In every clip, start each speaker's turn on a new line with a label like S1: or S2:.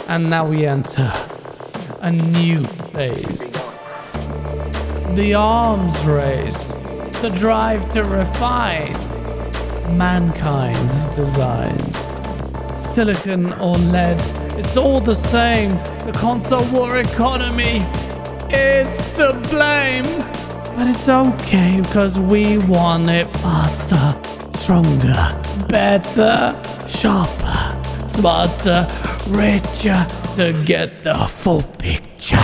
S1: And now we enter a new phase. The arms race, the drive to refine mankind's designs. Silicon or lead, it's all the same. The console war economy is to blame. But it's okay because we want it faster, stronger, better, sharper, smarter, richer to get the full picture.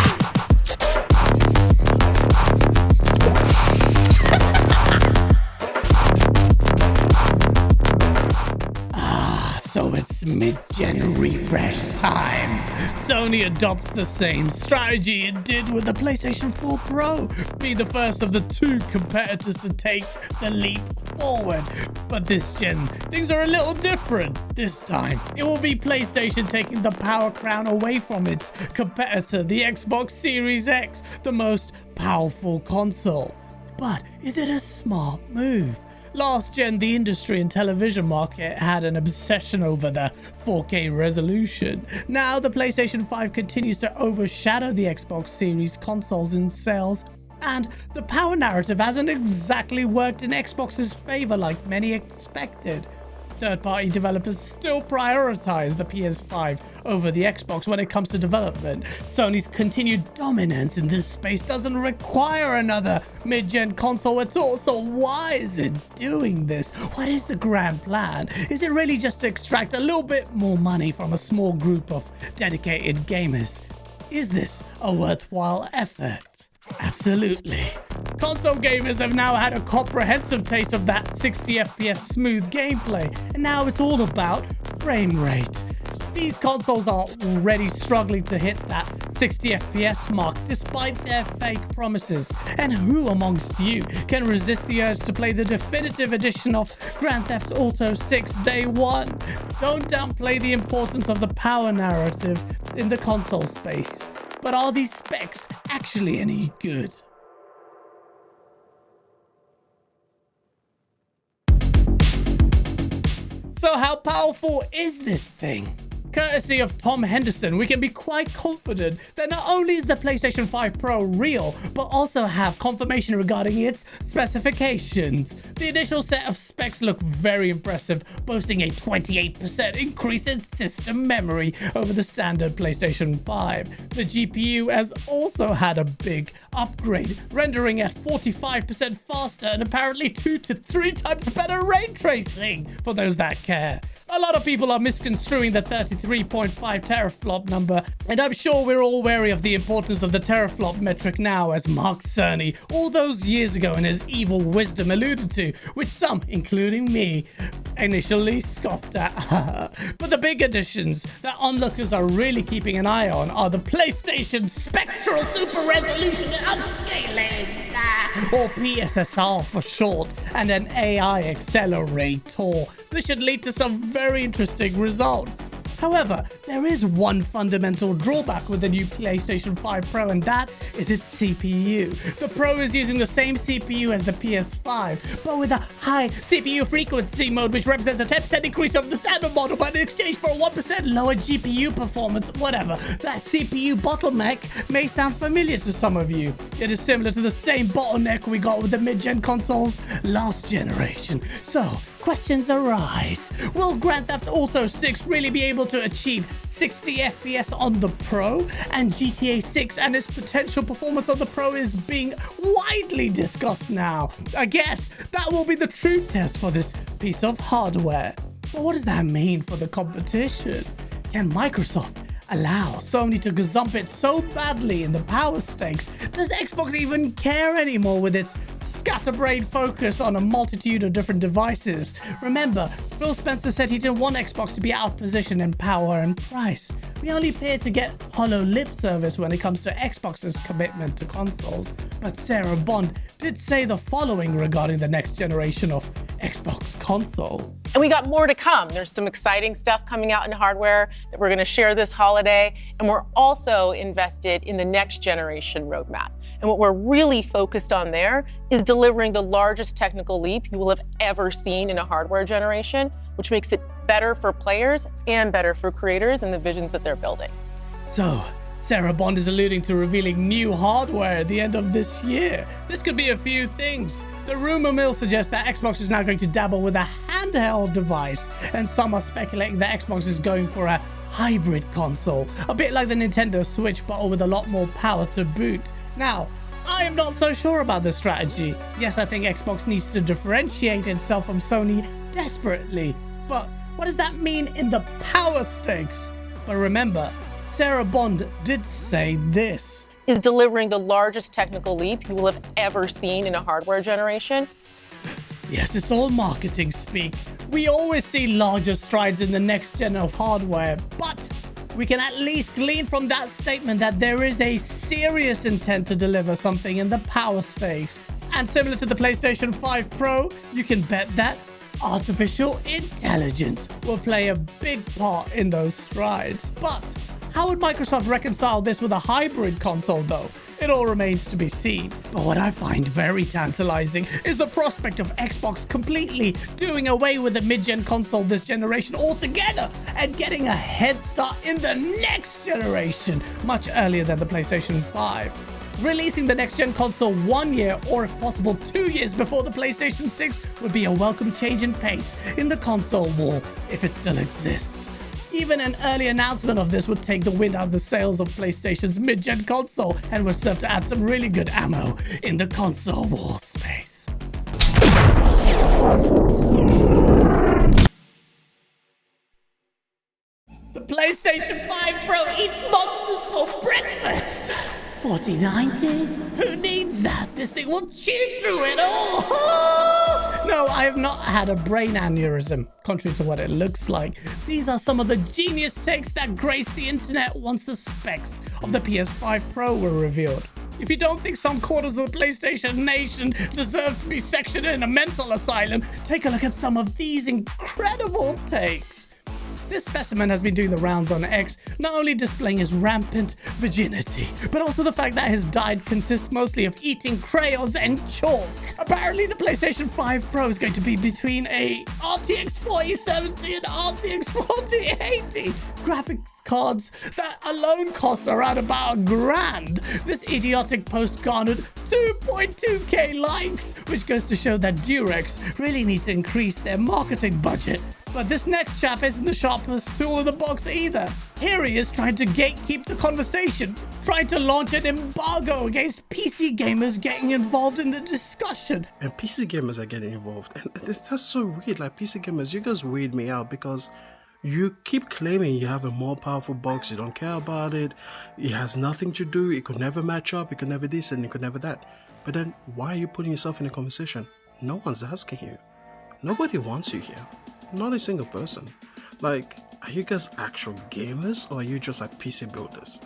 S1: So it's mid-gen refresh time. Sony adopts the same strategy it did with the PlayStation 4 Pro, being the first of the two competitors to take the leap forward. But this gen, things are a little different. This time, it will be PlayStation taking the power crown away from its competitor, the Xbox Series X, the most powerful console. But is it a smart move? Last gen, the industry and television market had an obsession over the 4K resolution. Now the PlayStation 5 continues to overshadow the Xbox Series consoles in sales, and the power narrative hasn't exactly worked in Xbox's favor like many expected. Third-party developers still prioritize the PS5 over the Xbox when it comes to development. Sony's continued dominance in this space doesn't require another mid-gen console at all, so why is it doing this? What is the grand plan? Is it really just to extract a little bit more money from a small group of dedicated gamers? Is this a worthwhile effort? Absolutely. Console gamers have now had a comprehensive taste of that 60 FPS smooth gameplay, and now it's all about frame rate. These consoles are already struggling to hit that 60 FPS mark despite their fake promises. And who amongst you can resist the urge to play the definitive edition of Grand Theft Auto 6 Day 1? Don't downplay the importance of the power narrative in the console space. But are these specs actually any good? So how powerful is this thing? Courtesy of Tom Henderson, we can be quite confident that not only is the PlayStation 5 Pro real, but also have confirmation regarding its specifications. The initial set of specs look very impressive, boasting a 28% increase in system memory over the standard PlayStation 5. The GPU has also had a big upgrade, rendering at 45% faster and apparently 2 to 3 times better ray tracing, for those that care. A lot of people are misconstruing the 33.5 teraflop number, and I'm sure we're all wary of the importance of the teraflop metric now, as Mark Cerny all those years ago in his evil wisdom alluded to, which some, including me, initially scoffed at. But the big additions that onlookers are really keeping an eye on are the PlayStation Spectral Super Resolution Upscaling, or PSSR for short, and an AI accelerator. This should lead to some very interesting results. However, there is one fundamental drawback with the new PlayStation 5 Pro, and that is its CPU. The Pro is using the same CPU as the PS5, but with a high CPU frequency mode, which represents a 10% increase over the standard model, but in exchange for a 1% lower GPU performance. Whatever. That CPU bottleneck may sound familiar to some of you. It is similar to the same bottleneck we got with the mid-gen consoles last generation. So, questions arise. Will Grand Theft Auto 6 really be able to achieve 60 FPS on the Pro? And GTA 6 and its potential performance on the Pro is being widely discussed now. I guess that will be the true test for this piece of hardware. But what does that mean for the competition? Can Microsoft allow Sony to gazump it so badly in the power stakes? Does Xbox even care anymore with its scatterbrained focus on a multitude of different devices? Remember, Phil Spencer said he didn't want Xbox to be outpositioned in power and price. We only appear to get hollow lip service when it comes to Xbox's commitment to consoles. But Sarah Bond did say the following regarding the next generation of Xbox consoles.
S2: And we got more to come. There's some exciting stuff coming out in hardware that we're going to share this holiday. And we're also invested in the next generation roadmap. And what we're really focused on there is delivering the largest technical leap you will have ever seen in a hardware generation, which makes it better for players and better for creators and the visions that they're building.
S1: So, Sarah Bond is alluding to revealing new hardware at the end of this year. This could be a few things. The rumor mill suggests that Xbox is now going to dabble with a handheld device, and some are speculating that Xbox is going for a hybrid console, a bit like the Nintendo Switch but with a lot more power to boot. Now, I am not so sure about this strategy. Yes, I think Xbox needs to differentiate itself from Sony desperately, but what does that mean in the power stakes? But remember, Sarah Bond did say this.
S2: Is delivering the largest technical leap you will have ever seen in a hardware generation.
S1: Yes, it's all marketing speak. We always see larger strides in the next gen of hardware, but we can at least glean from that statement that there is a serious intent to deliver something in the power stakes. And similar to the PlayStation 5 Pro, you can bet that artificial intelligence will play a big part in those strides. But how would Microsoft reconcile this with a hybrid console though? It all remains to be seen. But what I find very tantalizing is the prospect of Xbox completely doing away with the mid-gen console this generation altogether and getting a head start in the next generation much earlier than the PlayStation 5. Releasing the next-gen console 1 year or if possible 2 years before the PlayStation 6 would be a welcome change in pace in the console war if it still exists. Even an early announcement of this would take the wind out of the sails of PlayStation's mid-gen console and would serve to add some really good ammo in the console war space. The PlayStation 5 Pro eats monsters for breakfast. 4090? Who needs that? This thing will chew through it all. No, I have not had a brain aneurysm, contrary to what it looks like. These are some of the genius takes that graced the internet once the specs of the PS5 Pro were revealed. If you don't think some quarters of the PlayStation Nation deserve to be sectioned in a mental asylum, take a look at some of these incredible takes. This specimen has been doing the rounds on X, not only displaying his rampant virginity, but also the fact that his diet consists mostly of eating crayons and chalk. Apparently, the PlayStation 5 Pro is going to be between a RTX 4070 and RTX 4080 graphics cards that alone cost around about $1,000. This idiotic post garnered 2.2k likes, which goes to show that Durex really need to increase their marketing budget. But this next chap isn't the sharpest tool in the box either. Here he is trying to gatekeep the conversation, trying to launch an embargo against PC gamers getting involved in the discussion.
S3: And PC gamers are getting involved. And that's so weird. Like, PC gamers, you guys weird me out because you keep claiming you have a more powerful box, you don't care about it, it has nothing to do, it could never match up, it could never this and it could never that. But then why are you putting yourself in a conversation? No one's asking you. Nobody wants you here. Not a single person. Like, are you guys actual gamers or are you just like PC builders?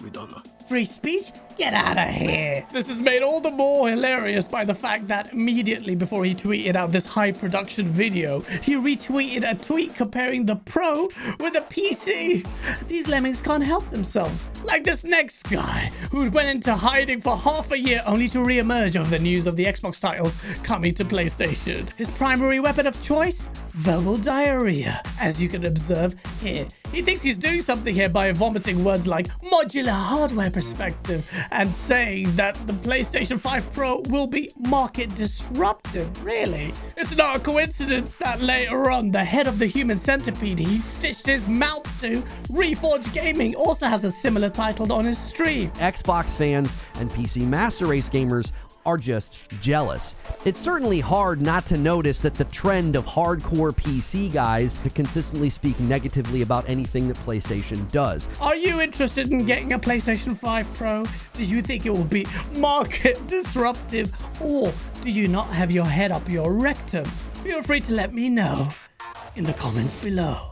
S3: We don't know.
S1: Free speech? Get out of here. This is made all the more hilarious by the fact that immediately before he tweeted out this high production video, he retweeted a tweet comparing the Pro with a PC. These lemmings can't help themselves. Like this next guy who went into hiding for half a year only to re-emerge over the news of the Xbox titles coming to PlayStation. His primary weapon of choice? Verbal diarrhea, as you can observe here. He thinks he's doing something here by vomiting words like modular hardware perspective and saying that the PlayStation 5 Pro will be market disruptive. Really? It's not a coincidence that later on, the head of the human centipede he stitched his mouth to, Reforged Gaming, also has a similar title on his stream.
S4: Xbox fans and PC Master Race gamers are just jealous. It's certainly hard not to notice that the trend of hardcore PC guys to consistently speak negatively about anything that PlayStation does.
S1: Are you interested in getting a PlayStation 5 Pro? Do you think it will be market disruptive? Or do you not have your head up your rectum? Feel free to let me know in the comments below.